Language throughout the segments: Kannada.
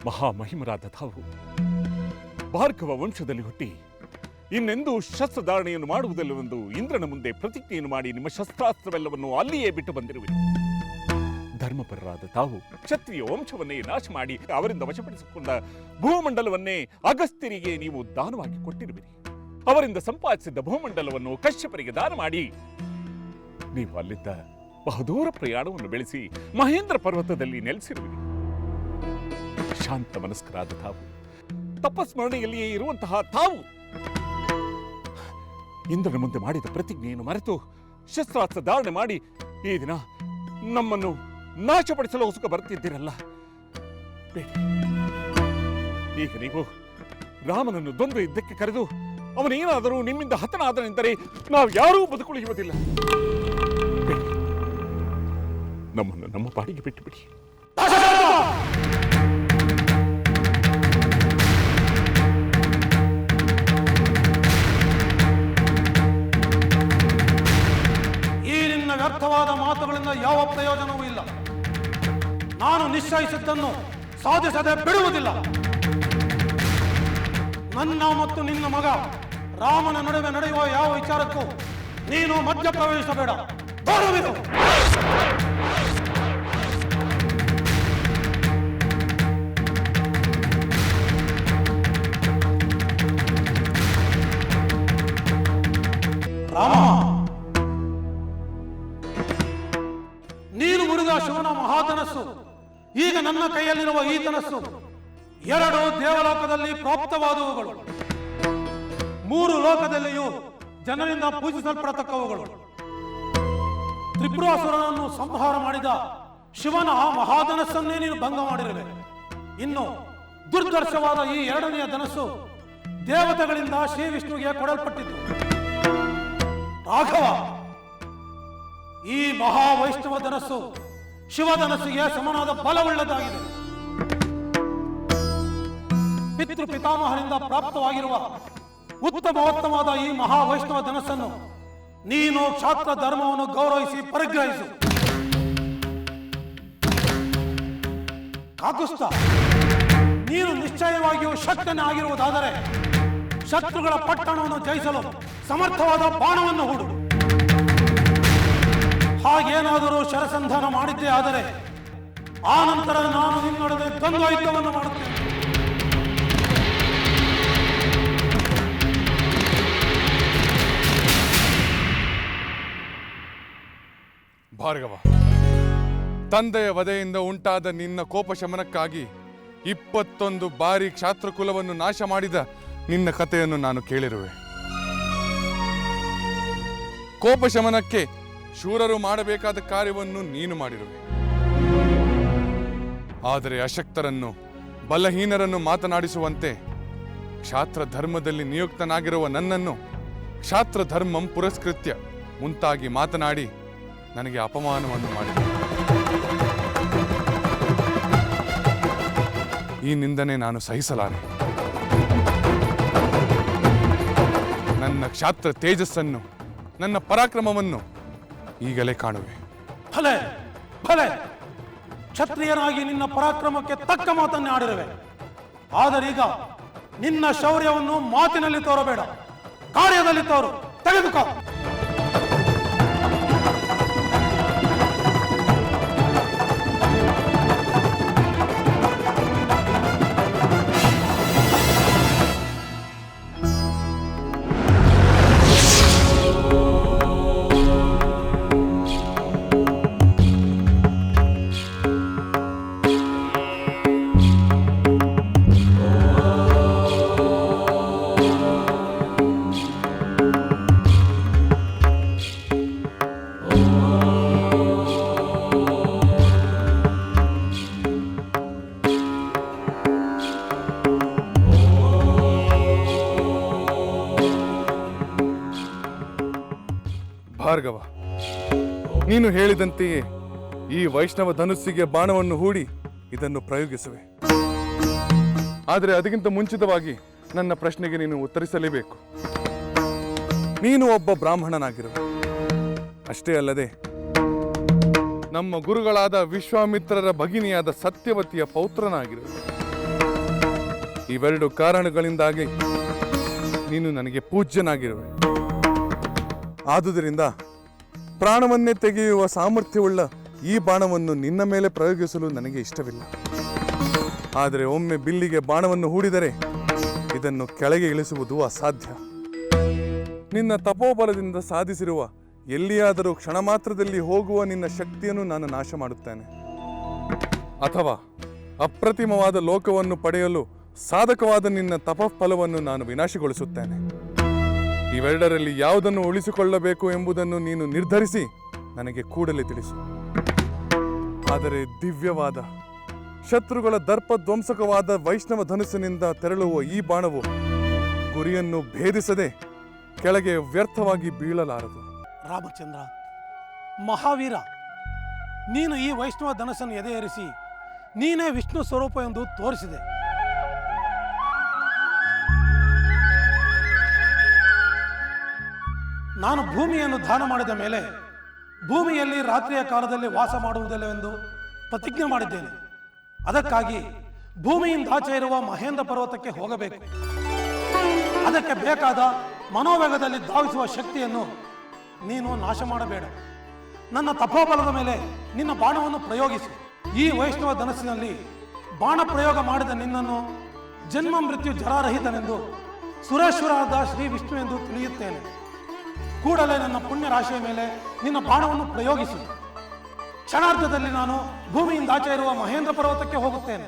ಮಹಾಮಹಿಮರಾದ ತಾವು ಭಾರ್ಗವ ವಂಶದಲ್ಲಿ ಹುಟ್ಟಿ ಇನ್ನೆಂದೂ ಶಸ್ತ್ರಧಾರಣೆಯನ್ನು ಮಾಡುವುದಿಲ್ಲವೆಂದು ಇಂದ್ರನ ಮುಂದೆ ಪ್ರತಿಜ್ಞೆಯನ್ನು ಮಾಡಿ ನಿಮ್ಮ ಶಸ್ತ್ರಾಸ್ತ್ರವೆಲ್ಲವನ್ನು ಅಲ್ಲಿಯೇ ಬಿಟ್ಟು ಬಂದಿರುವಿರಿ. ಧರ್ಮಪರರಾದ ತಾವು ಕ್ಷತ್ರಿಯ ವಂಶವನ್ನೇ ನಾಶ ಮಾಡಿ ಅವರಿಂದ ವಶಪಡಿಸಿಕೊಂಡ ಭೂಮಂಡಲವನ್ನೇ ಅಗಸ್ತ್ಯರಿಗೆ ನೀವು ದಾನವಾಗಿ ಕೊಟ್ಟಿರುವಿರಿ. ಅವರಿಂದ ಸಂಪಾದಿಸಿದ್ದ ಭೂಮಂಡಲವನ್ನು ಕಶ್ಯಪರಿಗೆ ದಾನ ಮಾಡಿ ನೀವು ಅಲ್ಲಿದ್ದ ಬಹುದೂರ ಪ್ರಯಾಣವನ್ನು ಬೆಳೆಸಿ ಮಹೇಂದ್ರ ಪರ್ವತದಲ್ಲಿ ನೆಲೆಸಿರುವಿರಿ. ಶಾಂತ ಮನಸ್ಕರಾದ ತಾವು, ತಪಸ್ಮರಣೆಯಲ್ಲಿಯೇ ಇರುವಂತಹ ತಾವು ಇಂದ್ರನ ಮುಂದೆ ಮಾಡಿದ ಪ್ರತಿಜ್ಞೆಯನ್ನು ಮರೆತು ಶಸ್ತ್ರಾಸ್ತ್ರ ಧಾರಣೆ ಮಾಡಿ ಈ ದಿನ ನಮ್ಮನ್ನು ನಾಶಪಡಿಸಲು ಹೊಸುಕ ಬರ್ತಿದ್ದೀರಲ್ಲ, ಬೇಡಿ. ಈಗ ನೀವು ರಾಮನನ್ನು ದ್ವಂದ್ವ ಯುದ್ಧಕ್ಕೆ ಕರೆದು ಅವನೇನಾದರೂ ನಿಮ್ಮಿಂದ ಹತನಾದನೆಂದರೆ ನಾವು ಯಾರೂ ಬದುಕುಳಿಯುವುದಿಲ್ಲ. ನಮ್ಮನ್ನು ನಮ್ಮ ಪಾಡಿಗೆ ಬಿಟ್ಟು ಬಿಡಿ. ಈ ನಿನ್ನ ವ್ಯರ್ಥವಾದ ಮಾತುಗಳಿಂದ ಯಾವ ಪ್ರಯೋಜನವೂ ಇಲ್ಲ. ನಾನು ನಿಶ್ಚಯಿಸಿದ್ದನ್ನು ಸಾಧಿಸದೆ ಬಿಡುವುದಿಲ್ಲ. ನನ್ನ ಮತ್ತು ನಿನ್ನ ಮಗ ರಾಮನ ನಡುವೆ ನಡೆಯುವ ಯಾವ ವಿಚಾರಕ್ಕೂ ನೀನು ಮಧ್ಯಪ್ರವೇಶಿಸಬೇಡ. ದೂರವಿರು. ರಾಮ, ನೀನು ಮುರಿದ ಶಿವನ ಮಹಾಧನಸ್ಸು ಈಗ ನನ್ನ ಕೈಯಲ್ಲಿರುವ ಈ ಧನಸ್ಸು ಎರಡು ದೇವಲೋಕದಲ್ಲಿ ಪ್ರಾಪ್ತವಾದವುಗಳು, ಮೂರು ಲೋಕದಲ್ಲಿಯೂ ಜನರಿಂದ ಪೂಜಿಸಲ್ಪಡತಕ್ಕವುಗಳು. ತ್ರಿಪುರಾಸುರನನ್ನು ಸಂಹಾರ ಮಾಡಿದ ಶಿವನ ಆ ಮಹಾಧನಸ್ಸನ್ನೇ ನೀನು ಭಂಗ ಮಾಡಿರುವೆ. ಇನ್ನು ದುರ್ದರ್ಶವಾದ ಈ ಎರಡನೆಯ ಧನಸ್ಸು ದೇವತೆಗಳಿಂದ ಶ್ರೀ ವಿಷ್ಣುವಿಗೆ ಕೊಡಲ್ಪಟ್ಟಿತು. ರಾಘವ, ಈ ಮಹಾವೈಷ್ಣವ ಧನಸ್ಸು ಶಿವಧನಸ್ಸಿಗೆ ಸಮನಾದ ಬಲವುಳ್ಳದಾಗಿದೆ. ಪಿತೃ ಪಿತಾಮಹರಿಂದ ಪ್ರಾಪ್ತವಾಗಿರುವ ಉತ್ತಮೋತ್ತಮವಾದ ಈ ಮಹಾವೈಷ್ಣವ ಧನಸ್ಸನ್ನು ನೀನು ಕ್ಷಾತ್ರ ಧರ್ಮವನ್ನು ಗೌರವಿಸಿ ಪರಿಗ್ರಹಿಸು. ಕಾಕುಸ್ಥ, ನೀನು ನಿಶ್ಚಯವಾಗಿಯೂ ಶಕ್ತನೇ ಆಗಿರುವುದಾದರೆ ಶತ್ರುಗಳ ಪಟ್ಟಣವನ್ನು ಜಯಿಸಲು ಸಮರ್ಥವಾದ ಬಾಣವನ್ನು ಹೂಡು. ಹಾಗೇನಾದರೂ ಶರಸಂಧಾನ ಮಾಡಿದ್ದೇ ಆದರೆ ಆ ನಂತರ ನಾನು ನಿನ್ನೊಡನೆ ದ್ವಂದ್ವ ಯುದ್ಧವನ್ನು ಮಾಡುತ್ತೇನೆ. ಭಾರ್ಗವ, ತಂದೆಯ ವಧೆಯಿಂದ ಉಂಟಾದ ನಿನ್ನ ಕೋಪ ಶಮನಕ್ಕಾಗಿ 21 ಬಾರಿ ಕ್ಷಾತ್ರಕುಲವನ್ನು ನಾಶ ಮಾಡಿದ ನಿನ್ನ ಕಥೆಯನ್ನು ನಾನು ಕೇಳಿರುವೆ. ಕೋಪ ಶಮನಕ್ಕೆ ಶೂರರು ಮಾಡಬೇಕಾದ ಕಾರ್ಯವನ್ನು ನೀನು ಮಾಡಿರುವೆ. ಆದರೆ ಅಶಕ್ತರನ್ನು, ಬಲಹೀನರನ್ನು ಮಾತನಾಡಿಸುವಂತೆ ಕ್ಷಾತ್ರ ಧರ್ಮದಲ್ಲಿ ನಿಯುಕ್ತನಾಗಿರುವ ನನ್ನನ್ನು ಕ್ಷಾತ್ರ ಧರ್ಮಂ ಪುರಸ್ಕೃತ್ಯ ಮುಂತಾಗಿ ಮಾತನಾಡಿ ನನಗೆ ಅಪಮಾನವನ್ನು ಮಾಡಿದೆ. ಈ ನಿಂದನೆ ನಾನು ಸಹಿಸಲಾರೆ. ನನ್ನ ಕ್ಷಾತ್ರ ತೇಜಸ್ಸನ್ನು, ನನ್ನ ಪರಾಕ್ರಮವನ್ನು ಈಗಲೇ ಕಾಣುವೆ. ಭಲೆ ಭಲೆ, ಕ್ಷತ್ರಿಯನಾಗಿ ನಿನ್ನ ಪರಾಕ್ರಮಕ್ಕೆ ತಕ್ಕ ಮಾತನ್ನೇ ಆಡಿರುವೆ. ಆದರೀಗ ನಿನ್ನ ಶೌರ್ಯವನ್ನು ಮಾತಿನಲ್ಲಿ ತೋರಬೇಡ, ಕಾರ್ಯದಲ್ಲಿ ತೋರು. ತೆಗೆದುಕೋ. ಭಾರ್ಗವ, ನೀನು ಹೇಳಿದಂತೆಯೇ ಈ ವೈಷ್ಣವ ಧನುಸ್ಸಿಗೆ ಬಾಣವನ್ನು ಹೂಡಿ ಇದನ್ನು ಪ್ರಯೋಗಿಸುವೆ. ಆದರೆ ಅದಕ್ಕಿಂತ ಮುಂಚಿತವಾಗಿ ನನ್ನ ಪ್ರಶ್ನೆಗೆ ನೀನು ಉತ್ತರಿಸಲೇಬೇಕು. ನೀನು ಒಬ್ಬ ಬ್ರಾಹ್ಮಣನಾಗಿರುವೆ. ಅಷ್ಟೇ ಅಲ್ಲದೆ ನಮ್ಮ ಗುರುಗಳಾದ ವಿಶ್ವಾಮಿತ್ರರ ಭಗಿನಿಯಾದ ಸತ್ಯವತಿಯ ಪೌತ್ರನಾಗಿರುವೆ. ಇವೆರಡು ಕಾರಣಗಳಿಂದಾಗಿ ನೀನು ನನಗೆ ಪೂಜ್ಯನಾಗಿರುವೆ. ಆದುದರಿಂದ ಪ್ರಾಣವನ್ನೇ ತೆಗೆಯುವ ಸಾಮರ್ಥ್ಯವುಳ್ಳ ಈ ಬಾಣವನ್ನು ನಿನ್ನ ಮೇಲೆ ಪ್ರಯೋಗಿಸಲು ನನಗೆ ಇಷ್ಟವಿಲ್ಲ. ಆದರೆ ಒಮ್ಮೆ ಬಿಲ್ಲಿಗೆ ಬಾಣವನ್ನು ಹೂಡಿದರೆ ಇದನ್ನು ಕೆಳಗೆ ಇಳಿಸುವುದು ಅಸಾಧ್ಯ. ನಿನ್ನ ತಪೋಬಲದಿಂದ ಸಾಧಿಸಿರುವ ಎಲ್ಲಿಯಾದರೂ ಕ್ಷಣ ಮಾತ್ರದಲ್ಲಿ ಹೋಗುವ ನಿನ್ನ ಶಕ್ತಿಯನ್ನು ನಾನು ನಾಶ ಮಾಡುತ್ತೇನೆ, ಅಥವಾ ಅಪ್ರತಿಮವಾದ ಲೋಕವನ್ನು ಪಡೆಯಲು ಸಾಧಕವಾದ ನಿನ್ನ ತಪಫಲವನ್ನು ನಾನು ವಿನಾಶಗೊಳಿಸುತ್ತೇನೆ. ಇವೆರಡರಲ್ಲಿ ಯಾವುದನ್ನು ಉಳಿಸಿಕೊಳ್ಳಬೇಕು ಎಂಬುದನ್ನು ನೀನು ನಿರ್ಧರಿಸಿ ನನಗೆ ಕೂಡಲೇ ತಿಳಿಸು. ಆದರೆ ದಿವ್ಯವಾದ ಶತ್ರುಗಳ ದರ್ಪ ಧ್ವಂಸಕವಾದ ವೈಷ್ಣವ ಧನುಸ್ಸಿನಿಂದ ತೆರಳುವ ಈ ಬಾಣವು ಗುರಿಯನ್ನು ಭೇದಿಸದೆ ಕೆಳಗೆ ವ್ಯರ್ಥವಾಗಿ ಬೀಳಲಾರದು. ರಾಮಚಂದ್ರ, ಮಹಾವೀರ, ನೀನು ಈ ವೈಷ್ಣವ ಧನಸ್ಸನ್ನು ಎದೆಯೇರಿಸಿ ನೀನೇ ವಿಷ್ಣು ಸ್ವರೂಪ ಎಂದು ತೋರಿಸಿದೆ. ನಾನು ಭೂಮಿಯನ್ನು ದಾನ ಮಾಡಿದ ಮೇಲೆ ಭೂಮಿಯಲ್ಲಿ ರಾತ್ರಿಯ ಕಾಲದಲ್ಲಿ ವಾಸ ಮಾಡುವುದಿಲ್ಲವೆಂದು ಪ್ರತಿಜ್ಞೆ ಮಾಡಿದ್ದೇನೆ. ಅದಕ್ಕಾಗಿ ಭೂಮಿಯಿಂದ ಆಚೆ ಇರುವ ಮಹೇಂದ್ರ ಪರ್ವತಕ್ಕೆ ಹೋಗಬೇಕು. ಅದಕ್ಕೆ ಬೇಕಾದ ಮನೋವೇಗದಲ್ಲಿ ಧಾವಿಸುವ ಶಕ್ತಿಯನ್ನು ನೀನು ನಾಶ ಮಾಡಬೇಡ. ನನ್ನ ತಪೋಬಲದ ಮೇಲೆ ನಿನ್ನ ಬಾಣವನ್ನು ಪ್ರಯೋಗಿಸು. ಈ ವೈಷ್ಣವ ಧನಸ್ಸಿನಲ್ಲಿ ಬಾಣ ಪ್ರಯೋಗ ಮಾಡಿದ ನಿನ್ನನ್ನು ಜನ್ಮ ಮೃತ್ಯು ಜರಾರಹಿತನೆಂದು ಸುರೇಶ್ವರಾದ ಶ್ರೀ ವಿಷ್ಣು ಎಂದು ತಿಳಿಯುತ್ತೇನೆ. ಕೂಡಲೇ ನನ್ನ ಪುಣ್ಯ ರಾಶಿಯ ಮೇಲೆ ನಿನ್ನ ಬಾಣವನ್ನು ಪ್ರಯೋಗಿಸು. ಕ್ಷಣಾರ್ಧದಲ್ಲಿ ನಾನು ಭೂಮಿಯಿಂದ ಆಚೆ ಇರುವ ಮಹೇಂದ್ರ ಪರ್ವತಕ್ಕೆ ಹೋಗುತ್ತೇನೆ.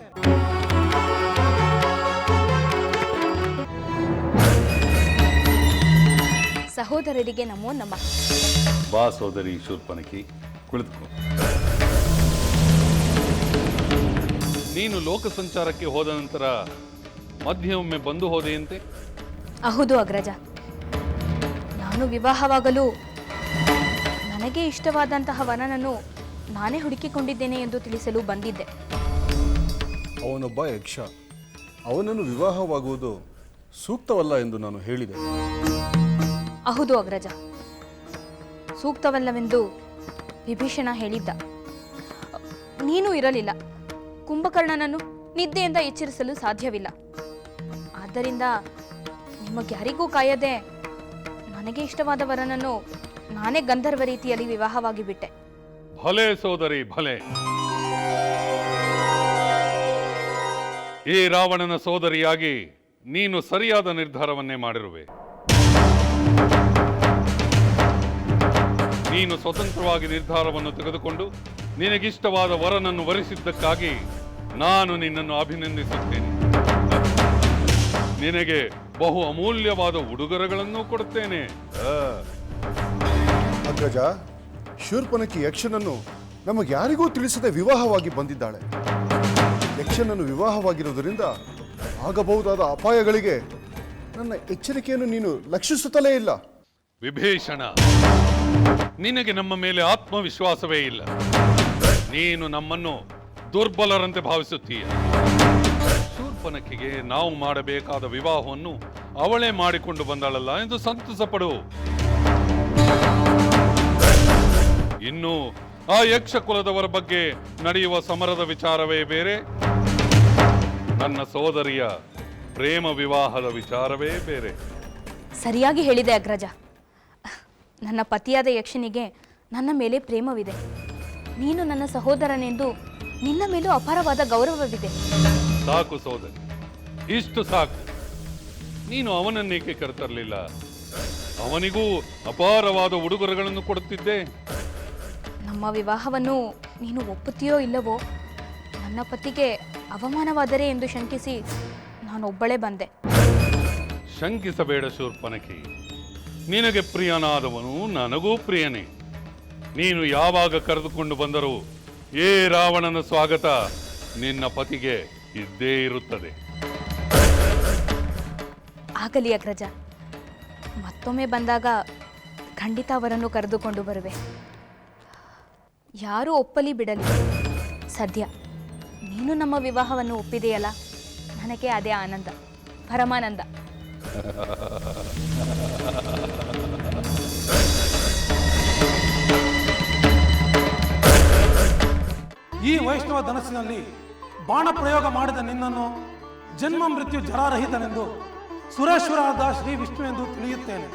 ಸಹೋದರರಿಗೆ ನಮೋ ನಮಃ. ಬಾ ಸೋದರಿ ಶೂರ್ಪನಖಿ, ಕುಳಿತುಕೋ. ನೀನು ಲೋಕ ಸಂಚಾರಕ್ಕೆ ಹೋದ ನಂತರ ಮಧ್ಯೆ ಒಮ್ಮೆ ಬಂದು ಹೋದೆಯಂತೆ? ಹೌದು ಅಗ್ರಜ. ನಾನು ವಿವಾಹವಾಗಲು ನನಗೆ ಇಷ್ಟವಾದಂತಹ ವರನನ್ನು ನಾನೇ ಹುಡುಕಿಕೊಂಡಿದ್ದೇನೆ ಎಂದು ತಿಳಿಸಲು ಬಂದಿದ್ದೆ. ಅವನೊಬ್ಬ ಯಕ್ಷ. ಅವನನ್ನು ವಿವಾಹವಾಗುವುದು ಸೂಕ್ತವಲ್ಲ ಎಂದು ನಾನು ಹೇಳಿದೆ. ಹೌದು ಅಗ್ರಜ, ಸೂಕ್ತವಲ್ಲವೆಂದು ವಿಭೀಷಣ ಹೇಳಿದ್ದ. ನೀನು ಇರಲಿಲ್ಲ. ಕುಂಭಕರ್ಣನನ್ನು ನಿದ್ದೆಯಿಂದ ಎಚ್ಚರಿಸಲು ಸಾಧ್ಯವಿಲ್ಲ. ಆದ್ದರಿಂದ ನಿಮಗ್ಯಾರಿಗೂ ಕಾಯದೆ ನನಗೆ ಇಷ್ಟವಾದ ವರನನ್ನು ನಾನೇ ಗಂಧರ್ವ ರೀತಿಯಲ್ಲಿ ವಿವಾಹವಾಗಿ ಬಿಟ್ಟೆ. ಭಲೆ ಸೋದರಿ ಭಲೆ. ಈ ರಾವಣನ ಸೋದರಿಯಾಗಿ ನೀನು ಸರಿಯಾದ ನಿರ್ಧಾರವನ್ನೇ ಮಾಡಿರುವೆ. ನೀನು ಸ್ವತಂತ್ರವಾಗಿ ನಿರ್ಧಾರವನ್ನು ತೆಗೆದುಕೊಂಡು ನಿನಗಿಷ್ಟವಾದ ವರನನ್ನು ವರಿಸಿದ್ದಕ್ಕಾಗಿ ನಾನು ನಿನ್ನನ್ನು ಅಭಿನಂದಿಸುತ್ತೇನೆ. ನಿನಗೆ ಬಹು ಅಮೂಲ್ಯವಾದ ಉಡುಗೊರೆಗಳನ್ನು ಕೊಡುತ್ತೇನೆ. ಅಗ್ರಜ, ಶೂರ್ಪನಖಿ ಯಕ್ಷನನ್ನು ನಮಗ್ಯಾರಿಗೂ ತಿಳಿಸದೆ ವಿವಾಹವಾಗಿ ಬಂದಿದ್ದಾಳೆ. ಯಕ್ಷನನ್ನು ವಿವಾಹವಾಗಿರುವುದರಿಂದ ಆಗಬಹುದಾದ ಅಪಾಯಗಳಿಗೆ ನನ್ನ ಎಚ್ಚರಿಕೆಯನ್ನು ನೀನು ಲಕ್ಷಿಸುತ್ತಲೇ ಇಲ್ಲ. ವಿಭೀಷಣ, ನಿನಗೆ ನಮ್ಮ ಮೇಲೆ ಆತ್ಮವಿಶ್ವಾಸವೇ ಇಲ್ಲ. ನೀನು ನಮ್ಮನ್ನು ದುರ್ಬಲರಂತೆ ಭಾವಿಸುತ್ತೀಯ. ಶೂರ್ಪನಖಿಗೆ ನಾವು ಮಾಡಬೇಕಾದ ವಿವಾಹವನ್ನು ಅವಳೇ ಮಾಡಿಕೊಂಡು ಬಂದಳಲ್ಲ ಎಂದು ಸಂತಸ ಪಡು. ಇನ್ನು ಆ ಯಕ್ಷ ಕುಲದವರ ಬಗ್ಗೆ ನಡೆಯುವ ಸಮರದ ವಿಚಾರವೇ ಬೇರೆ, ನನ್ನ ಸೋದರಿಯ ಪ್ರೇಮ ವಿವಾಹದ ವಿಚಾರವೇ ಬೇರೆ. ಸರಿಯಾಗಿ ಹೇಳಿದೆ ಅಗ್ರಜ. ನನ್ನ ಪತಿಯಾದ ಯಕ್ಷನಿಗೆ ನನ್ನ ಮೇಲೆ ಪ್ರೇಮವಿದೆ. ನೀನು ನನ್ನ ಸಹೋದರನೆಂದು ನಿನ್ನ ಮೇಲೂ ಅಪಾರವಾದ ಗೌರವವಿದೆ. ಸಾಕು ಸೋದರಿ, ಇಷ್ಟು ಸಾಕು. ನೀನು ಅವನನ್ನೇಕೆ ಕರೆತರಲಿಲ್ಲ? ಅವನಿಗೂ ಅಪಾರವಾದ ಉಡುಗೊರೆಗಳನ್ನು ಕೊಡುತ್ತಿದ್ದೆ. ನಮ್ಮ ವಿವಾಹವನ್ನು ನೀನು ಒಪ್ಪುತ್ತೀಯೋ ಇಲ್ಲವೋ, ನನ್ನ ಪತಿಗೆ ಅವಮಾನವಾದರೆ ಎಂದು ಶಂಕಿಸಿ ನಾನೊಬ್ಬಳೇ ಬಂದೆ. ಶಂಕಿಸಬೇಡ ಶೂರ್ಪನಖಿ. ನಿನಗೆ ಪ್ರಿಯನಾದವನು ನನಗೂ ಪ್ರಿಯನೇ. ನೀನು ಯಾವಾಗ ಕರೆದುಕೊಂಡು ಬಂದರೂ ಏ ರಾವಣನ ಸ್ವಾಗತ ನಿನ್ನ ಪತಿಗೆ ಇದ್ದೇ ಇರುತ್ತದೆ. ಆಗಲಿ ಅಗ್ರಜ, ಮತ್ತೊಮ್ಮೆ ಬಂದಾಗ ಖಂಡಿತ ಅವರನ್ನು ಕರೆದುಕೊಂಡು ಬರುವೆ. ಯಾರೂ ಒಪ್ಪಲಿ ಬಿಡಲಿ, ಸದ್ಯ ನೀನು ನಮ್ಮ ವಿವಾಹವನ್ನು ಒಪ್ಪಿದೆಯಲ್ಲ, ನನಗೆ ಅದೇ ಆನಂದ, ಪರಮಾನಂದ. ಈ ವೈಷ್ಣವ ಧನಸ್ಸಿನಲ್ಲಿ ಬಾಣ ಪ್ರಯೋಗ ಮಾಡಿದ ನಿನ್ನನ್ನು ಜನ್ಮ ಮೃತ್ಯು ಜರಾರಹಿತನೆಂದು ಸುರೇಶ್ವರಾದ ಶ್ರೀ ವಿಷ್ಣು ಎಂದು ತಿಳಿಯುತ್ತೇನೆ.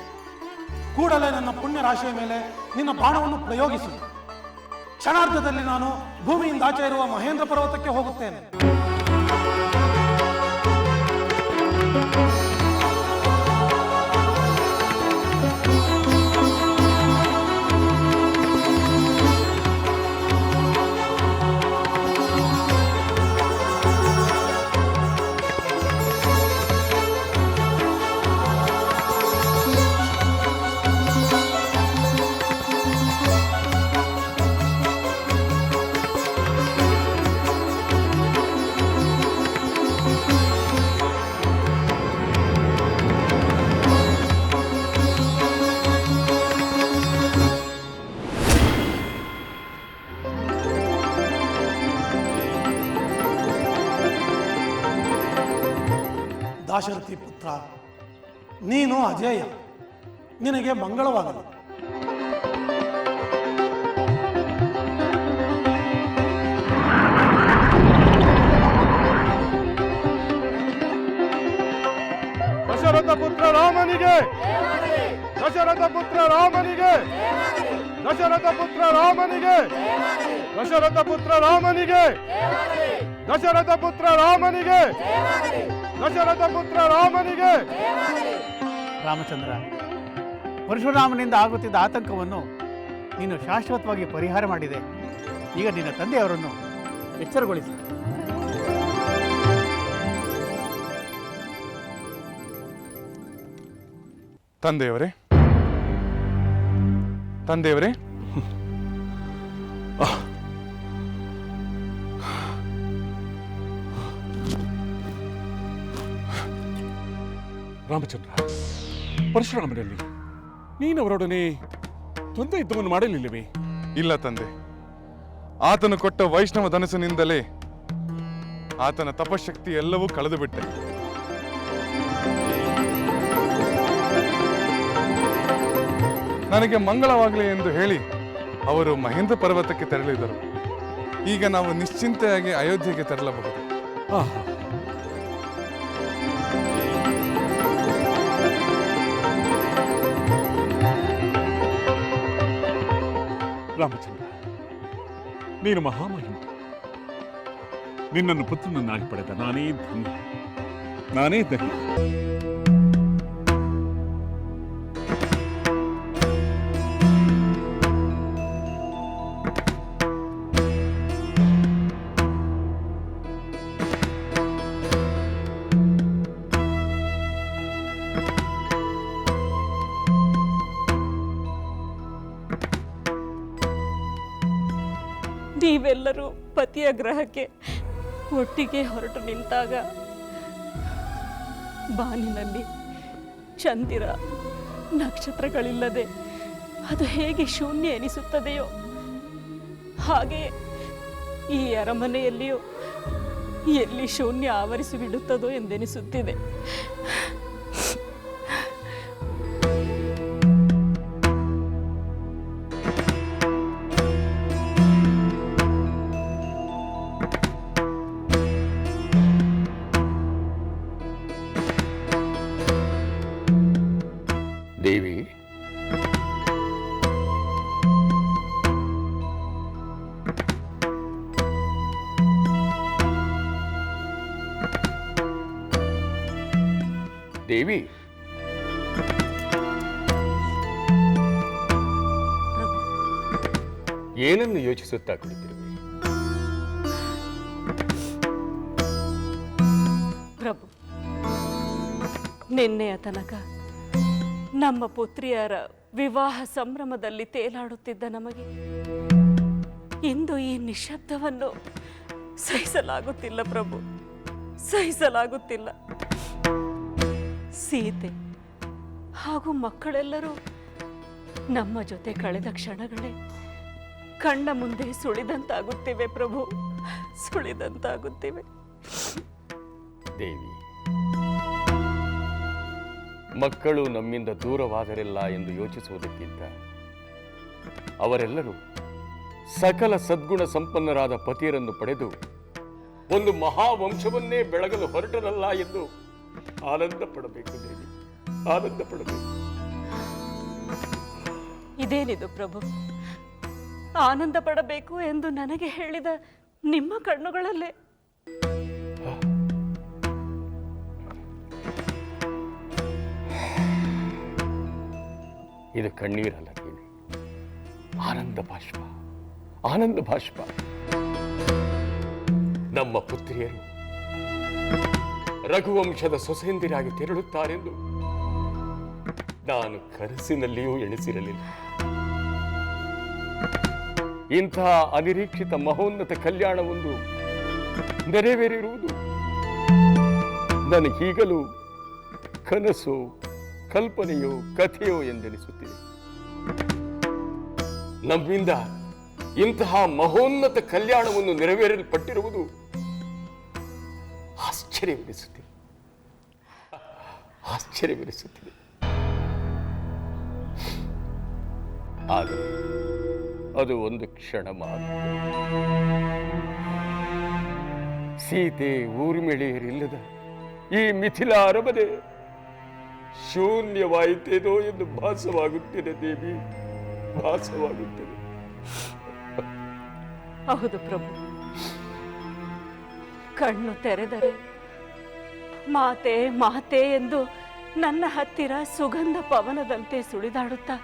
ಕೂಡಲೇ ನನ್ನ ಪುಣ್ಯ ರಾಶಿಯ ಮೇಲೆ ನಿನ್ನ ಬಾಣವನ್ನು ಪ್ರಯೋಗಿಸು. ಕ್ಷಣಾರ್ಧದಲ್ಲಿ ನಾನು ಭೂಮಿಯಿಂದ ಆಚೆ ಇರುವ ಮಹೇಂದ್ರ ಪರ್ವತಕ್ಕೆ ಹೋಗುತ್ತೇನೆ. ದಾಶರಥಿ ಪುತ್ರ, ನೀನು ಅಜೇಯ. ನಿನಗೆ ಮಂಗಳವಾಗಲಿ. ದಶರಥ ಪುತ್ರ ರಾಮನಿಗೆ, ದಶರಥ ಪುತ್ರ ರಾಮನಿಗೆ, ದಶರಥ ಪುತ್ರ ರಾಮನಿಗೆ, ದಶರಥ ಪುತ್ರ ರಾಮನಿಗೆ, ದಶರಥ ಪುತ್ರ ರಾಮನಿಗೆ, ದಶರಥ ಪುತ್ರ ರಾಮನಿಗೆ. ರಾಮಚಂದ್ರ, ಪರಶುರಾಮನಿಂದ ಆಗುತ್ತಿದ್ದ ಆತಂಕವನ್ನು ನೀನು ಶಾಶ್ವತವಾಗಿ ಪರಿಹಾರ ಮಾಡಿದೆ. ಈಗ ನಿನ್ನ ತಂದೆಯವರನ್ನು ಎಚ್ಚರಗೊಳಿಸಿ. ತಂದೆಯವರೇ, ತಂದೆಯವರೇ, ರಾಮಚಂದ್ರ, ಪರಶುರಾಮನಲ್ಲಿ ನೀನವರೊಡನೆ ದ್ವಂದ್ವ ಯುದ್ಧವನ್ನು ಮಾಡಲಿಲ್ಲವೇ? ಇಲ್ಲ ತಂದೆ. ಆತನು ಕೊಟ್ಟ ವೈಷ್ಣವ ಧನಸ್ಸಿನಿಂದಲೇ ಆತನ ತಪಶಕ್ತಿ ಎಲ್ಲವೂ ಕಳೆದು ಬಿಟ್ಟೆ. ನನಗೆ ಮಂಗಳವಾಗಲಿ ಎಂದು ಹೇಳಿ ಅವರು ಮಹೇಂದ್ರ ಪರ್ವತಕ್ಕೆ ತೆರಳಿದರು. ಈಗ ನಾವು ನಿಶ್ಚಿಂತೆಯಾಗಿ ಅಯೋಧ್ಯೆಗೆ ತೆರಳಬಹುದು. ಆಹಾ, ರಾಮಚಂದ್ರ, ನೀನು ಮಹಾಮಹಿಮ. ನಿನ್ನನ್ನು ಪುತ್ರನನ್ನಾಗಿ ಪಡೆದ ನಾನೇ ಧನ್ಯ, ನಾನೇ ಧನ್ಯ. ನೀವೆಲ್ಲರೂ ಪತಿಯ ಗ್ರಹಕ್ಕೆ ಒಟ್ಟಿಗೆ ಹೊರಟು ನಿಂತಾಗ ಬಾನಿನಲ್ಲಿ ಚಂದಿರ ನಕ್ಷತ್ರಗಳಿಲ್ಲದೆ ಅದು ಹೇಗೆ ಶೂನ್ಯ ಎನಿಸುತ್ತದೆಯೋ ಹಾಗೆ ಈ ಅರಮನೆಯಲ್ಲಿಯೂ ಎಲ್ಲಿ ಶೂನ್ಯ ಆವರಿಸಿ ಬಿಡುತ್ತದೋ ಎಂದೆನಿಸುತ್ತಿದೆ. ದೇವಿ, ದೇವಿ, ಏನನ್ನು ಯೋಚಿಸುತ್ತಾ ಕುಳಿತಿರುವೆ? ಪ್ರಭು, ನಿನ್ನೆಯ ತನಕ ನಮ್ಮ ಪುತ್ರಿಯರ ವಿವಾಹ ಸಂಭ್ರಮದಲ್ಲಿ ತೇಲಾಡುತ್ತಿದ್ದ ನಮಗೆ ಇಂದು ಈ ನಿಶ್ಶಬ್ದವನ್ನು ಸಹಿಸಲಾಗುತ್ತಿಲ್ಲ ಪ್ರಭು, ಸಹಿಸಲಾಗುತ್ತಿಲ್ಲ. ಸೀತೆ ಹಾಗೂ ಮಕ್ಕಳೆಲ್ಲರೂ ನಮ್ಮ ಜೊತೆ ಕಳೆದ ಕ್ಷಣಗಳೇ ಕಣ್ಣ ಮುಂದೆ ಸುಳಿದಂತಾಗುತ್ತಿವೆ ಪ್ರಭು, ಸುಳಿದಂತಾಗುತ್ತಿವೆ. ದೇವಿ, ಮಕ್ಕಳು ನಮ್ಮಿಂದ ದೂರವಾದರೆಲ್ಲ ಎಂದು ಯೋಚಿಸುವುದಕ್ಕಿಂತ ಅವರೆಲ್ಲರೂ ಸಕಲ ಸದ್ಗುಣ ಸಂಪನ್ನರಾದ ಪತಿಯರನ್ನು ಪಡೆದು ಒಂದು ಮಹಾವಂಶವನ್ನೇ ಬೆಳಗಲು ಹೊರಟರಲ್ಲ ಎಂದು ಆನಂದ ಪಡಬೇಕು ದೇವಿ, ಆನಂದ ಪಡಬೇಕು. ಇದೇನಿದು ಪ್ರಭು? ಆನಂದ ಪಡಬೇಕು ಎಂದು ನನಗೆ ಹೇಳಿದ ನಿಮ್ಮ ಕಣ್ಣುಗಳಲ್ಲೇ ಇದು ಕಣ್ಣೀರಲ್ಲ ದೇವಿ, ಆನಂದ ಬಾಷ್ಪ, ಆನಂದ ಬಾಷ್ಪ. ನಮ್ಮ ಪುತ್ರಿಯರು ರಘುವಂಶದ ಸೊಸೆಯಂದಿರಾಗಿ ತೆರಳುತ್ತಾರೆಂದು ನಾನು ಕನಸಿನಲ್ಲಿಯೂ ಎಣಿಸಿರಲಿಲ್ಲ. ಇಂತಹ ಅನಿರೀಕ್ಷಿತ ಮಹೋನ್ನತ ಕಲ್ಯಾಣವೊಂದು ನೆರವೇರಿರುವುದು ನನಗೀಗಲೂ ಕನಸು, ಕಲ್ಪನೆಯೋ ಕಥೆಯೋ ಎಂದೆನಿಸುತ್ತಿದೆ. ನಮ್ಮಿಂದ ಇಂತಹ ಮಹೋನ್ನತ ಕಲ್ಯಾಣವನ್ನು ನೆರವೇರಲ್ಪಟ್ಟಿರುವುದು ಆಶ್ಚರ್ಯವೆನಿಸುತ್ತಿದೆ, ಆಶ್ಚರ್ಯವೆನಿಸುತ್ತಿದೆ. ಆದರೆ ಅದು ಒಂದು ಕ್ಷಣ ಮಾತ್ರ. ಸೀತೆ ಊರ್ಮಿಳೆಯರಿಲ್ಲದ ಈ ಮಿಥಿಲಾ ಅರಮನೆ ಶೂನ್ಯವಾಯಿತೇನೋ ಎಂದು ಭಾಸವಾಗುತ್ತಿದೆ ದೇವಿ, ಭಾಸವಾಗುತ್ತಿದೆ. ಹೌದು ಪ್ರಭು, ಕಣ್ಣು ತೆರೆದರೆ ಮಾತೆ ಮಾತೆ ಎಂದು ನನ್ನ ಹತ್ತಿರ ಸುಗಂಧ ಪವನದಂತೆ ಸುಳಿದಾಡುತ್ತಾ,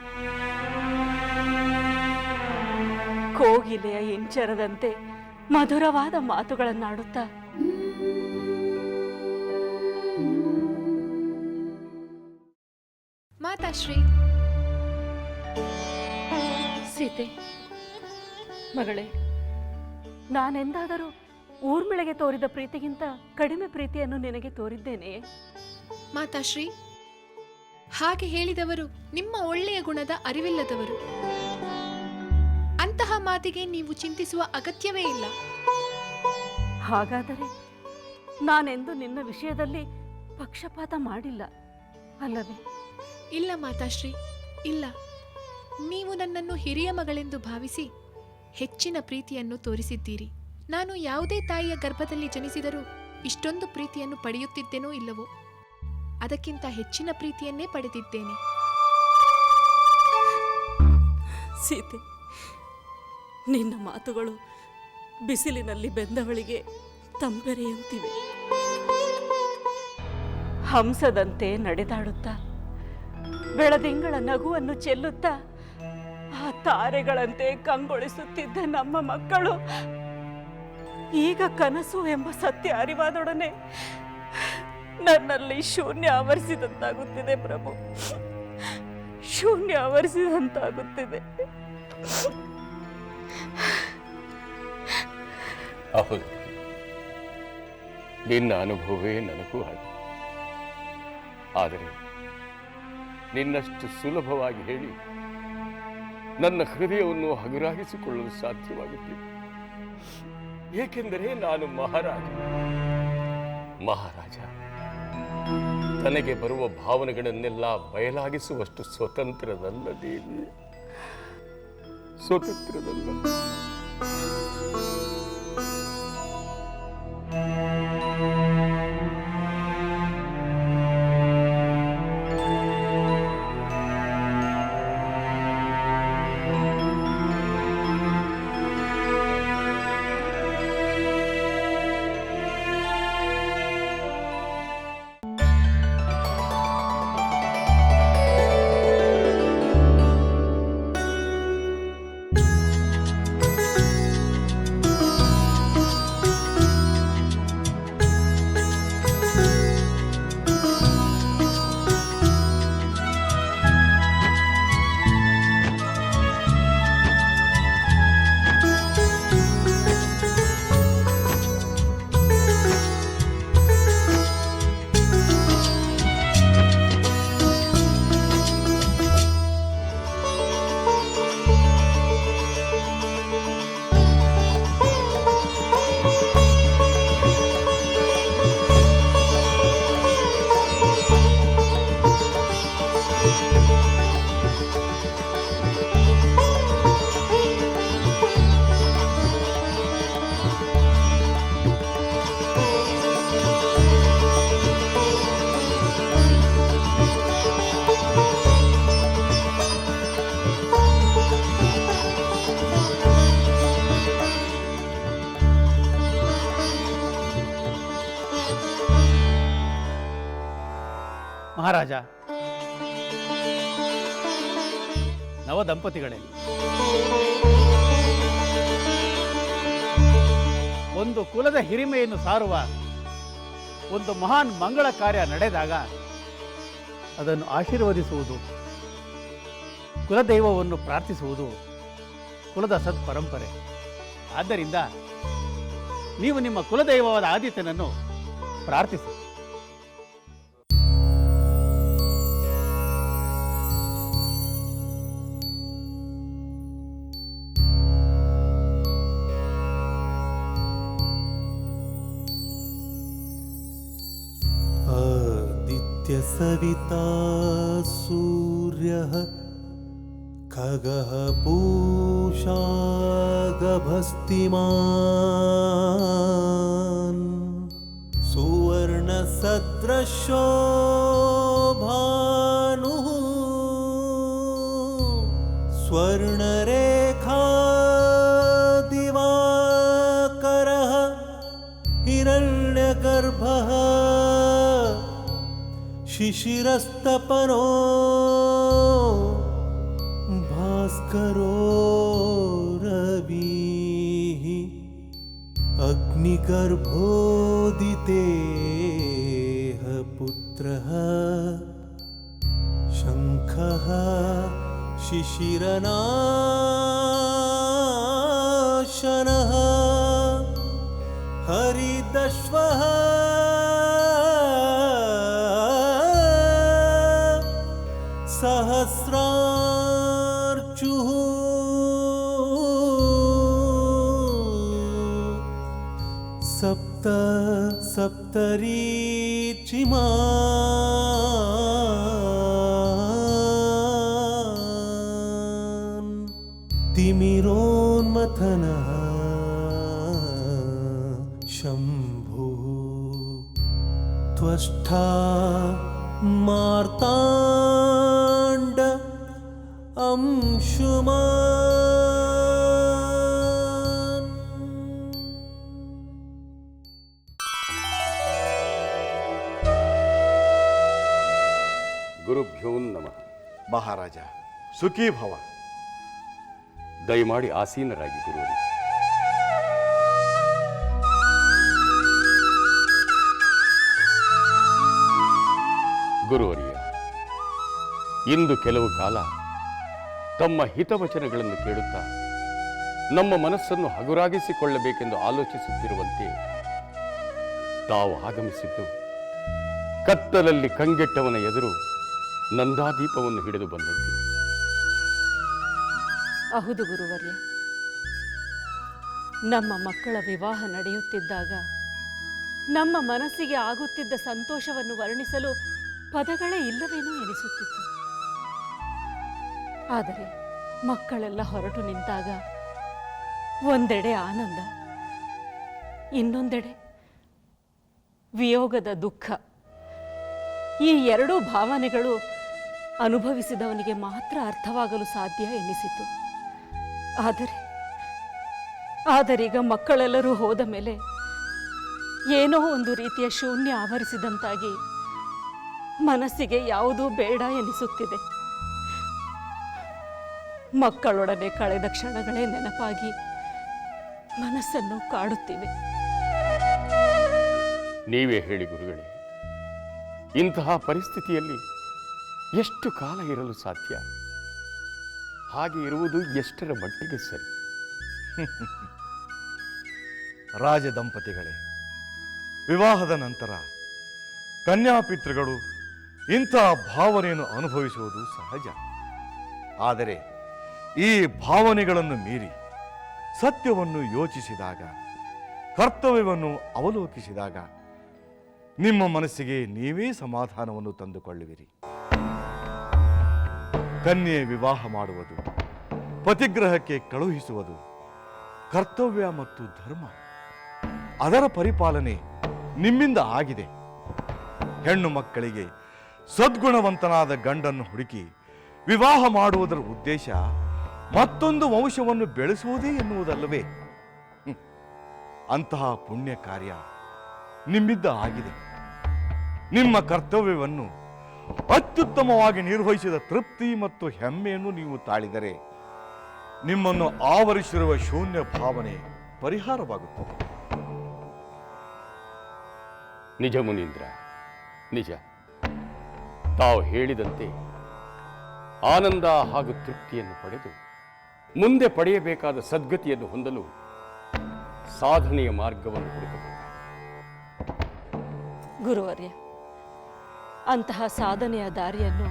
ಕೋಗಿಲೆಯ ಇಂಚರದಂತೆ ಮಧುರವಾದ ಮಾತುಗಳನ್ನಾಡುತ್ತಾ, ಮಾತಾಶ್ರೀ. ಸೀತೆ ಮಗಳೇ, ನಾನೆಂದಾದರೂ ಊರ್ಮಿಳೆಗೆ ತೋರಿದ ಪ್ರೀತಿಗಿಂತ ಕಡಿಮೆ ಪ್ರೀತಿಯನ್ನು ನಿನಗೆ ತೋರಿದ್ದೇನೆಯೇ? ಮಾತಾಶ್ರೀ, ಹಾಗೆ ಹೇಳಿದವರು ನಿಮ್ಮ ಒಳ್ಳೆಯ ಗುಣದ ಅರಿವಿಲ್ಲದವರು. ಅಂತಹ ಮಾತಿಗೆ ನೀವು ಚಿಂತಿಸುವ ಅಗತ್ಯವೇ ಇಲ್ಲ. ಹಾಗಾದರೆ ನಾನೆಂದು ನಿನ್ನ ವಿಷಯದಲ್ಲಿ ಪಕ್ಷಪಾತ ಮಾಡಿಲ್ಲ ಅಲ್ಲವೇ? ಇಲ್ಲ ಮಾತಾಶ್ರೀ, ಇಲ್ಲ. ನೀವು ನನ್ನನ್ನು ಹಿರಿಯ ಮಗಳೆಂದು ಭಾವಿಸಿ ಹೆಚ್ಚಿನ ಪ್ರೀತಿಯನ್ನು ತೋರಿಸಿದ್ದೀರಿ. ನಾನು ಯಾವುದೇ ತಾಯಿಯ ಗರ್ಭದಲ್ಲಿ ಜನಿಸಿದರೂ ಇಷ್ಟೊಂದು ಪ್ರೀತಿಯನ್ನು ಪಡೆಯುತ್ತಿದ್ದೇನೋ ಇಲ್ಲವೋ, ಅದಕ್ಕಿಂತ ಹೆಚ್ಚಿನ ಪ್ರೀತಿಯನ್ನೇ ಪಡೆದಿದ್ದೇನೆ. ಸೀತೆ, ನಿನ್ನ ಮಾತುಗಳು ಬಿಸಿಲಿನಲ್ಲಿ ಬೆಂದವಳಿಗೆ ತಂಪೆರೆಯುತ್ತಿವೆ. ಹಂಸದಂತೆ ನಡೆದಾಡುತ್ತಾ ಬೆಳದಿಂಗಳ ನಗುವನ್ನು ಚೆಲ್ಲುತ್ತಾ ಆ ತಾರೆಗಳಂತೆ ಕಂಗೊಳಿಸುತ್ತಿದ್ದ ನಮ್ಮ ಮಕ್ಕಳು ಈಗ ಕನಸು ಎಂಬ ಸತ್ಯ ಅರಿವಾದೊಡನೆ ನನ್ನಲ್ಲಿ ಶೂನ್ಯ ಆವರಿಸಿದಂತಾಗುತ್ತಿದೆ ಪ್ರಭು, ಶೂನ್ಯ ಆವರಿಸಿದಂತಾಗುತ್ತಿದೆ. ಹೌದು, ನಿನ್ನ ಅನುಭವವೇ ನನಗೂ ಹಾಗೆ. ಆದರೆ ನಿನ್ನಷ್ಟು ಸುಲಭವಾಗಿ ಹೇಳಿ ನನ್ನ ಹೃದಯವನ್ನು ಹಗುರಾಗಿಸಿಕೊಳ್ಳಲು ಸಾಧ್ಯವಾಗುತ್ತಿಲ್ಲ. ಏಕೆಂದರೆ ನಾನು ಮಹಾರಾಜ ತನಗೆ ಬರುವ ಭಾವನೆಗಳನ್ನೆಲ್ಲ ಬಯಲಾಗಿಸುವಷ್ಟು ಸ್ವತಂತ್ರದಲ್ಲ ದೇವಿ, ಸ್ವತಂತ್ರದಲ್ಲ. ಮಹಾರಾಜ, ನವ ದಂಪತಿಗಳೇ, ಒಂದು ಕುಲದ ಹಿರಿಮೆಯನ್ನು ಸಾರುವ ಒಂದು ಮಹಾನ್ ಮಂಗಳ ಕಾರ್ಯ ನಡೆದಾಗ ಅದನ್ನು ಆಶೀರ್ವದಿಸುವುದು, ಕುಲದೈವವನ್ನು ಪ್ರಾರ್ಥಿಸುವುದು ಕುಲದ ಸತ್ಪರಂಪರೆ. ಆದ್ದರಿಂದ ನೀವು ನಿಮ್ಮ ಕುಲದೈವವಾದ ಆದಿತ್ಯನನ್ನು ಪ್ರಾರ್ಥಿಸಿ. आदित्य सविता सूर्यः खगः पूषा गभस्तिमान् सुवर्णसदृशो भानुः स्वर्णरेखा दिवाकरः हिरण्यगर्भः शिशिरस्तपनो भास्करो रविः अग्निगर्भोदितेः पुत्रः शङ्खः शिशिरनाशनः हरिदश्वः सहस्रार्चुः सप्त सप्तरीचिमान् तिमिरोन्मथनः शम्भुः त्वष्टा मार्ताण्ड अंशुमान्। ಗುರುಭ್ಯೋ ನಮಃ. ಮಹಾರಾಜ ಸುಖೀ ಭವ. ದಯಮಾಡಿ ಆಸೀನರಾಗಿ ಗುರುವರಿ. ಗುರುವರಿಯ, ಇಂದು ಕೆಲವು ಕಾಲ ತಮ್ಮ ಹಿತವಚನಗಳನ್ನು ಕೇಳುತ್ತಾ ನಮ್ಮ ಮನಸ್ಸನ್ನು ಹಗುರಾಗಿಸಿಕೊಳ್ಳಬೇಕೆಂದು ಆಲೋಚಿಸುತ್ತಿರುವಂತೆ ತಾವು ಆಗಮಿಸಿದ್ದು ಕತ್ತಲಲ್ಲಿ ಕಂಗೆಟ್ಟವನ ಎದುರು ನಂದಾದೀಪವನ್ನು ಹಿಡಿದು ಬಂದಂತಿದೆ. ಹೌದು ಗುರುವರ್ಯ, ನಮ್ಮ ಮಕ್ಕಳ ವಿವಾಹ ನಡೆಯುತ್ತಿದ್ದಾಗ ನಮ್ಮ ಮನಸ್ಸಿಗೆ ಆಗುತ್ತಿದ್ದ ಸಂತೋಷವನ್ನು ವರ್ಣಿಸಲು ಪದಗಳೇ ಇಲ್ಲವೇನೋ ಎನಿಸುತ್ತಿತ್ತು. ಆದರೆ ಮಕ್ಕಳೆಲ್ಲ ಹೊರಟು ನಿಂತಾಗ ಒಂದೆಡೆ ಆನಂದ, ಇನ್ನೊಂದೆಡೆ ವಿಯೋಗದ ದುಃಖ. ಈ ಎರಡೂ ಭಾವನೆಗಳು ಅನುಭವಿಸಿದವನಿಗೆ ಮಾತ್ರ ಅರ್ಥವಾಗಲು ಸಾಧ್ಯ ಎನ್ನಿಸಿತು. ಆದರೀಗ ಮಕ್ಕಳೆಲ್ಲರೂ ಹೋದ ಮೇಲೆ ಏನೋ ಒಂದು ರೀತಿಯ ಶೂನ್ಯ ಆವರಿಸಿದಂತಾಗಿ ಮನಸ್ಸಿಗೆ ಯಾವುದೂ ಬೇಡ ಎನಿಸುತ್ತಿದೆ. ಮಕ್ಕಳೊಡನೆ ಕಳೆದ ಕ್ಷಣಗಳೇ ನೆನಪಾಗಿ ಮನಸ್ಸನ್ನು ಕಾಡುತ್ತಿವೆ. ನೀವೇ ಹೇಳಿ ಗುರುಗಳೇ, ಇಂತಹ ಪರಿಸ್ಥಿತಿಯಲ್ಲಿ ಎಷ್ಟು ಕಾಲ ಇರಲು ಸಾಧ್ಯ? ಹಾಗೆ ಇರುವುದು ಎಷ್ಟರ ಮಟ್ಟಿಗೆ ಸರಿ? ರಾಜದಂಪತಿಗಳೇ, ವಿವಾಹದ ನಂತರ ಕನ್ಯಾಪಿತೃಗಳು ಇಂತಹ ಭಾವನೆಯನ್ನು ಅನುಭವಿಸುವುದು ಸಹಜ. ಆದರೆ ಈ ಭಾವನೆಗಳನ್ನು ಮೀರಿ ಸತ್ಯವನ್ನು ಯೋಚಿಸಿದಾಗ, ಕರ್ತವ್ಯವನ್ನು ಅವಲೋಕಿಸಿದಾಗ ನಿಮ್ಮ ಮನಸ್ಸಿಗೆ ನೀವೇ ಸಮಾಧಾನವನ್ನು ತಂದುಕೊಳ್ಳುವಿರಿ. ಕನ್ಯೆ ವಿವಾಹ ಮಾಡುವುದು, ಪತಿಗ್ರಹಕ್ಕೆ ಕಳುಹಿಸುವುದು ಕರ್ತವ್ಯ ಮತ್ತು ಧರ್ಮ. ಅದರ ಪರಿಪಾಲನೆ ನಿಮ್ಮಿಂದ ಆಗಿದೆ. ಹೆಣ್ಣು ಮಕ್ಕಳಿಗೆ ಸದ್ಗುಣವಂತನಾದ ಗಂಡನ್ನು ಹುಡುಕಿ ವಿವಾಹ ಮಾಡುವುದರ ಉದ್ದೇಶ ಮತ್ತೊಂದು ವಂಶವನ್ನು ಬೆಳೆಸುವುದೇ ಎನ್ನುವುದಲ್ಲವೇ? ಅಂತಹ ಪುಣ್ಯ ಕಾರ್ಯ ನಿಮ್ಮಿಂದ ಆಗಿದೆ. ನಿಮ್ಮ ಕರ್ತವ್ಯವನ್ನು ಅತ್ಯುತ್ತಮವಾಗಿ ನಿರ್ವಹಿಸಿದ ತೃಪ್ತಿ ಮತ್ತು ಹೆಮ್ಮೆಯನ್ನು ನೀವು ತಾಳಿದರೆ ನಿಮ್ಮನ್ನು ಆವರಿಸಿರುವ ಶೂನ್ಯ ಭಾವನೆ ಪರಿಹಾರವಾಗುತ್ತದೆ. ನಿಜ ಮುನೀಂದ್ರ, ನಿಜ. ತಾವು ಹೇಳಿದಂತೆ ಆನಂದ ಹಾಗೂ ತೃಪ್ತಿಯನ್ನು ಪಡೆದು ಮುಂದೆ ಪಡೆಯಬೇಕಾದ ಸದ್ಗತಿಯನ್ನು ಹೊಂದಲು ಸಾಧನೆಯ ಮಾರ್ಗವನ್ನು ಹುಡುಕಬೇಕು. ಗುರುವರ್ಯ, ಅಂತಹ ಸಾಧನೆಯ ದಾರಿಯನ್ನು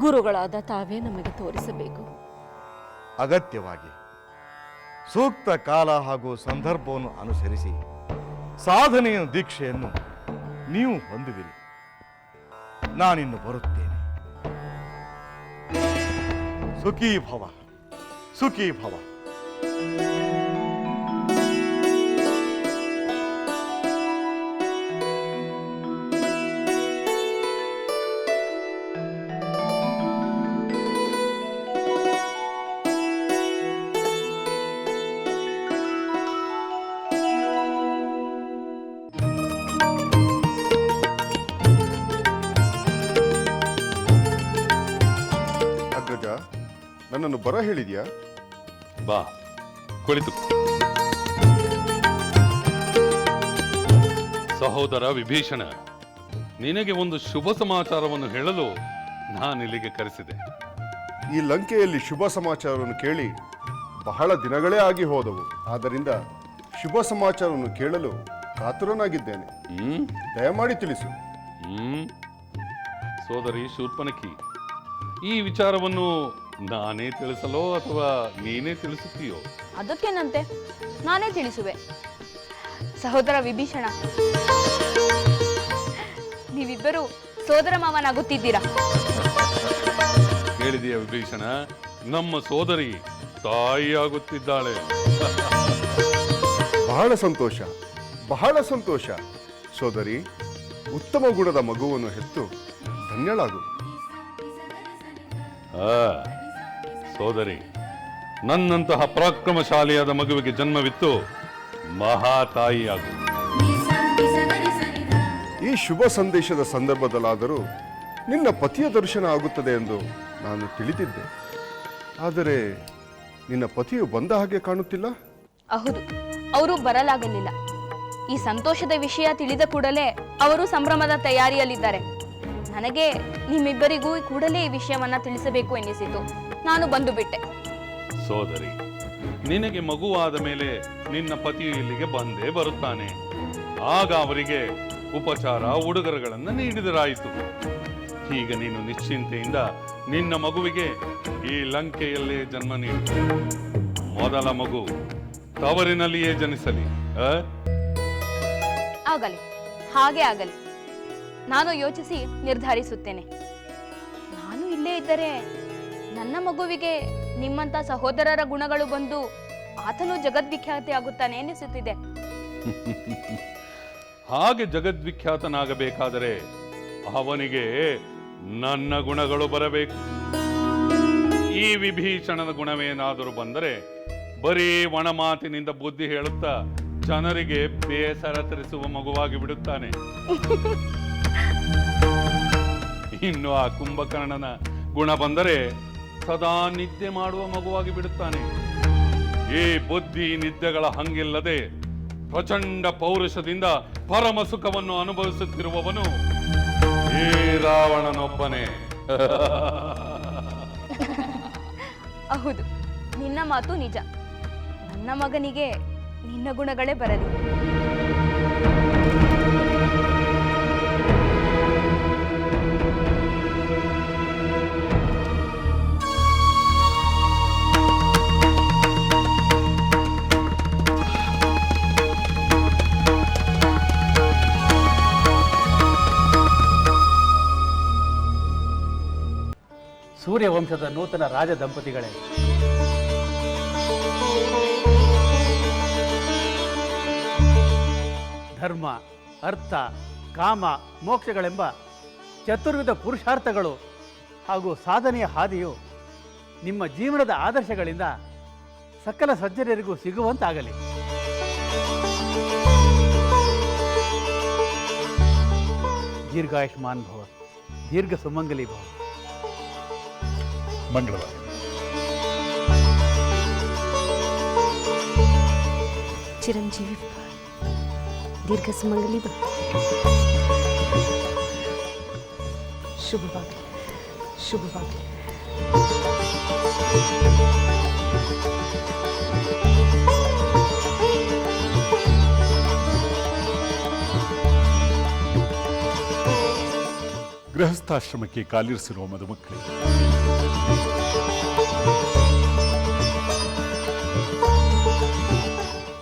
ಗುರುಗಳಾದ ತಾವೇ ನಮಗೆ ತೋರಿಸಬೇಕು. ಅಗತ್ಯವಾಗಿ ಸೂಕ್ತ ಕಾಲ ಹಾಗೂ ಸಂದರ್ಭವನ್ನು ಅನುಸರಿಸಿ ಸಾಧನೆಯ ದೀಕ್ಷೆಯನ್ನು ನೀವು ಹೊಂದುವಿರಿ. ನಾನಿನ್ನು ಬರುತ್ತೇನೆ. ಸುಖೀ ಭವ, ಸುಖೀ ಭವ. ಅಗ್ರಜ, ನನ್ನನ್ನು ಬರ ಹೇಳಿದ್ಯಾ? ಬಾ, ಕುಳಿತು. ಸಹೋದರ ವಿಭೀಷಣ, ನಿನಗೆ ಒಂದು ಶುಭ ಸಮಾಚಾರವನ್ನು ಹೇಳಲು ನಾನಿಲ್ಲಿಗೆ ಕರೆಸಿದೆ. ಈ ಲಂಕೆಯಲ್ಲಿ ಶುಭ ಸಮಾಚಾರವನ್ನು ಕೇಳಿ ಬಹಳ ದಿನಗಳೇ ಆಗಿ ಹೋದವು. ಆದ್ದರಿಂದ ಶುಭ ಸಮಾಚಾರವನ್ನು ಕೇಳಲು ಕಾತುರನಾಗಿದ್ದೇನೆ. ದಯಮಾಡಿ ತಿಳಿಸು. ಸೋದರಿ ಶೂರ್ಪನಖಿ, ಈ ವಿಚಾರವನ್ನು ನಾನೇ ತಿಳಿಸಲೋ ಅಥವಾ ನೀನೇ ತಿಳಿಸುತ್ತೀಯೋ? ಅದಕ್ಕೇನಂತೆ, ನಾನೇ ತಿಳಿಸುವೆ. ಸಹೋದರ ವಿಭೀಷಣ, ನೀವಿಬ್ಬರು ಸೋದರ ಮಾವನಾಗುತ್ತಿದ್ದೀರಾ. ಕೇಳಿದೆಯಾ ವಿಭೀಷಣ? ನಮ್ಮ ಸೋದರಿ ತಾಯಿಯಾಗುತ್ತಿದ್ದಾಳೆ. ಬಹಳ ಸಂತೋಷ, ಬಹಳ ಸಂತೋಷ. ಸೋದರಿ, ಉತ್ತಮ ಗುಣದ ಮಗುವನ್ನು ಹೆತ್ತು ಧನ್ಯಳಾಗು. ಸೋದರಿ, ನನ್ನಂತಹ ಪರಾಕ್ರಮಶಾಲಿಯಾದ ಮಗುವಿಗೆ ಜನ್ಮವಿತ್ತು ಮಹಾತಾಯಿಯಾಗು. ಈ ಶುಭ ಸಂದೇಶದ ಸಂದರ್ಭದಲ್ಲಾದರೂ ನಿನ್ನ ಪತಿಯ ದರ್ಶನ ಆಗುತ್ತದೆ ಎಂದು ನಾನು ತಿಳಿದಿದ್ದೆ. ಆದರೆ ನಿನ್ನ ಪತಿಯು ಬಂದ ಹಾಗೆ ಕಾಣುತ್ತಿಲ್ಲ. ಹೌದು, ಅವರು ಬರಲಾಗಲಿಲ್ಲ. ಈ ಸಂತೋಷದ ವಿಷಯ ತಿಳಿದ ಕೂಡಲೇ ಅವರು ಸಂಭ್ರಮದ ತಯಾರಿಯಲ್ಲಿದ್ದಾರೆ. ನನಗೆ ನಿಮ್ಮಿಬ್ಬರಿಗೂ ಕೂಡಲೇ ಈ ವಿಷಯವನ್ನ ತಿಳಿಸಬೇಕು ಎನ್ನಿಸಿತು. ನಾನು ಬಂದು ಬಿಟ್ಟೆ. ಸೋದರಿ, ನಿನಗೆ ಮಗುವಾದ ಮೇಲೆ ನಿನ್ನ ಪತಿಯು ಇಲ್ಲಿಗೆ ಬಂದೇ ಬರುತ್ತಾನೆ. ಆಗ ಅವರಿಗೆ ಉಪಚಾರ ಉಡುಗೊರೆಗಳನ್ನು ನೀಡಿದರಾಯಿತು. ಈಗ ನೀನು ನಿಶ್ಚಿಂತೆಯಿಂದ ನಿನ್ನ ಮಗುವಿಗೆ ಈ ಲಂಕೆಯಲ್ಲೇ ಜನ್ಮ ನೀಡು. ಮೊದಲ ಮಗು ತವರಿನಲ್ಲಿಯೇ ಜನಿಸಲಿ. ಆಗಲಿ, ಹಾಗೆ ಆಗಲಿ. ನಾನು ಯೋಚಿಸಿ ನಿರ್ಧರಿಸುತ್ತೇನೆ. ನಾನು ಇಲ್ಲೇ ಇದ್ದರೆ ನನ್ನ ಮಗುವಿಗೆ ನಿಮ್ಮಂತ ಸಹೋದರರ ಗುಣಗಳು ಬಂದು ಆತನು ಜಗದ್ವಿಖ್ಯಾತಿ ಆಗುತ್ತಾನೆ ಎನಿಸುತ್ತಿದೆ. ಹಾಗೆ ಜಗದ್ವಿಖ್ಯಾತನಾಗಬೇಕಾದರೆ ಅವನಿಗೆ ನನ್ನ ಗುಣಗಳು ಬರಬೇಕು. ಈ ವಿಭೀಷಣನ ಗುಣವೇನಾದರೂ ಬಂದರೆ ಬರೀ ಒಣ ಮಾತಿನಿಂದ ಬುದ್ಧಿ ಹೇಳುತ್ತಾ ಜನರಿಗೆ ಬೇಸರ ತರಿಸುವ ಮಗುವಾಗಿ ಬಿಡುತ್ತಾನೆ. ಇನ್ನು ಆ ಕುಂಭಕರ್ಣನ ಗುಣ ಬಂದರೆ ಸದಾ ನಿದ್ದೆ ಮಾಡುವ ಮಗುವಾಗಿ ಬಿಡುತ್ತಾನೆ. ಈ ಬುದ್ಧಿ ನಿದ್ದೆಗಳ ಹಂಗಿಲ್ಲದೆ ಪ್ರಚಂಡ ಪೌರುಷದಿಂದ ಪರಮ ಸುಖವನ್ನು ಅನುಭವಿಸುತ್ತಿರುವವನು ಈ ರಾವಣನೊಬ್ಬನೇ. ಹೌದು, ನಿನ್ನ ಮಾತು ನಿಜ. ನನ್ನ ಮಗನಿಗೆ ನಿನ್ನ ಗುಣಗಳೇ ಬರಲಿ. ಸೂರ್ಯವಂಶದ ನೂತನ ರಾಜ ದಂಪತಿಗಳೇ, ಧರ್ಮ, ಅರ್ಥ, ಕಾಮ, ಮೋಕ್ಷಗಳೆಂಬ ಚತುರ್ವಿಧ ಪುರುಷಾರ್ಥಗಳು ಹಾಗೂ ಸಾಧನೆಯ ಹಾದಿಯು ನಿಮ್ಮ ಜೀವನದ ಆದರ್ಶಗಳಿಂದ ಸಕಲ ಸಜ್ಜನರಿಗೂ ಸಿಗುವಂತಾಗಲಿ. ದೀರ್ಘಾಯುಷ್ಮಾನ್ ಭವ. ದೀರ್ಘ ಸುಮಂಗಲಿ ಭವ. ಮಂಗಳವಾರ. ಚಿರಂಜೀವಿ ಭವ. ದೀರ್ಘ ಸುಮಂಗಲಿ ಭವ. ಶುಭವಾಗಲಿ, ಶುಭವಾಗಲಿ. ಗೃಹಸ್ಥಾಶ್ರಮಕ್ಕೆ ಕಾಲಿರಿಸಿರುವ ಮದುಮಕ್ಕಳು,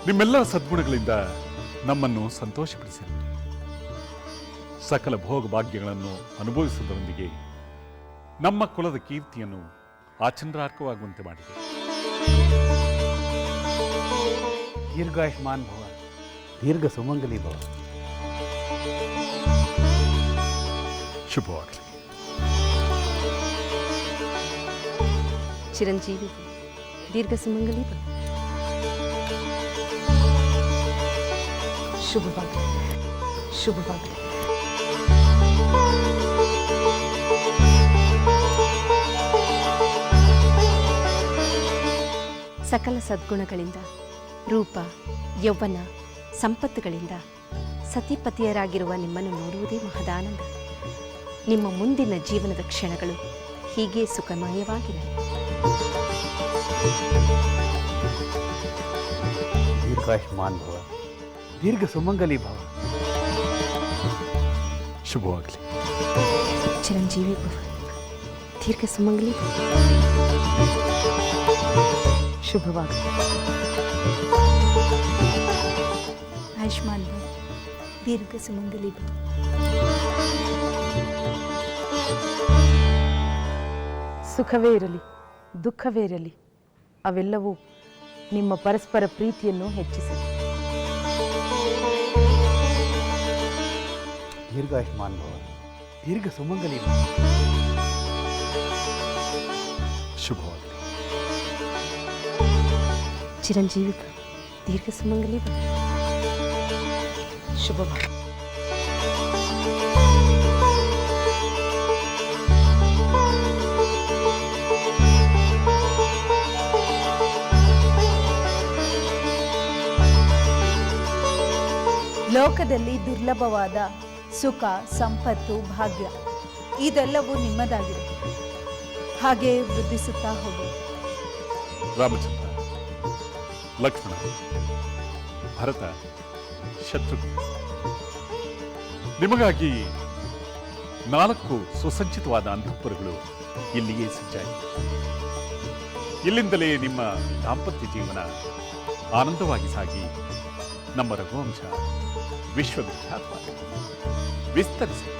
ನಿಮ್ಮೆಲ್ಲರ ಸದ್ಗುಣಗಳಿಂದ ನಮ್ಮನ್ನು ಸಂತೋಷಪಡಿಸಿರಿ. ಸಕಲ ಭೋಗ ಭಾಗ್ಯಗಳನ್ನು ಅನುಭವಿಸುವುದರೊಂದಿಗೆ ನಮ್ಮ ಕುಲದ ಕೀರ್ತಿಯನ್ನು ಆಚಂದ್ರಾರ್ಕವಾಗುವಂತೆ ಮಾಡಿದೆ. ದೀರ್ಘಾಯುಷ್ಮಾನ್ ಭವ. ದೀರ್ಘ ಸುಮಂಗಲಿ ಭವ. ಶುಭವಾಗಲಿ. ಚಿರಂಜೀವಿ ಭವ. ದೀರ್ಘ ಸುಮಂಗಲಿ ಭವ. ಶುಭವಾಗಲಿ, ಶುಭವಾಗಲಿ. ಸಕಲ ಸದ್ಗುಣಗಳಿಂದ, ರೂಪ, ಯೌವನ, ಸಂಪತ್ತುಗಳಿಂದ ಸತಿಪತಿಯರಾಗಿರುವ ನಿಮ್ಮನ್ನು ನೋಡುವುದೇ ಮಹದಾನಂದ. ನಿಮ್ಮ ಮುಂದಿನ ಜೀವನದ ಕ್ಷಣಗಳು ಹೀಗೆ ಸುಖಮಯವಾಗಿರಲಿ. ದೀರ್ಘಾಯುಷ್ಮಾನ್ ಭವ. ದೀರ್ಘ ಸುಮಂಗಲಿ ಭವ. ಶುಭವಾಗಲಿ. ಚಿರಂಜೀವಿ ಭವ. ದೀರ್ಘ ಸುಮಂಗಲಿ ಭವ. ಶುಭವಾಗಲಿ. ಆಯುಷ್ಮಾನ್ ಭವ. ದೀರ್ಘ ಸುಮಂಗಲಿ ಭವ. ಸುಖವೇ ಇರಲಿ, ದುಃಖವೇ ಇರಲಿ, ಅವೆಲ್ಲವೂ ನಿಮ್ಮ ಪರಸ್ಪರ ಪ್ರೀತಿಯನ್ನು ಹೆಚ್ಚಿಸಲಿ. ದೀರ್ಘಾಯುಷ್ಮಾನ್ ಭವ. ದೀರ್ಘ ಸುಮಂಗಲಿ ಭವ. ಶುಭವಾಗಲಿ. ಚಿರಂಜೀವಿ ಭವ. ದೀರ್ಘ ಸುಮಂಗಲಿ ಭವ. ಶುಭವಾಗಲಿ. ಲೋಕದಲ್ಲಿ ದುರ್ಲಭವಾದ ಸುಖ, ಸಂಪತ್ತು, ಭಾಗ್ಯ ಇದೆಲ್ಲವೂ ನಿಮ್ಮದಾಗಿದೆ. ಹಾಗೆ ವೃದ್ಧಿಸುತ್ತಾ ಹೋಗಿ. ರಾಮಚಂದ್ರ, ಲಕ್ಷ್ಮಣ, ಭರತ, ಶತ್ರುಘ್ನ, ನಿಮಗಾಗಿ 4 ಸುಸಜ್ಜಿತವಾದ ಅಂತಃಪುರಗಳು ಇಲ್ಲಿಯೇ ಸಜ್ಜಾಗಿವೆ. ಇಲ್ಲಿಂದಲೇ ನಿಮ್ಮ ದಾಂಪತ್ಯ ಜೀವನ ಆನಂದವಾಗಿ ಸಾಗಿ ನಮ್ಮ ರಘುವಂಶ ವಿಶ್ವವಿಖ್ಯಾತವಾಗಿ ವಿಸ್ತರಿಸಿ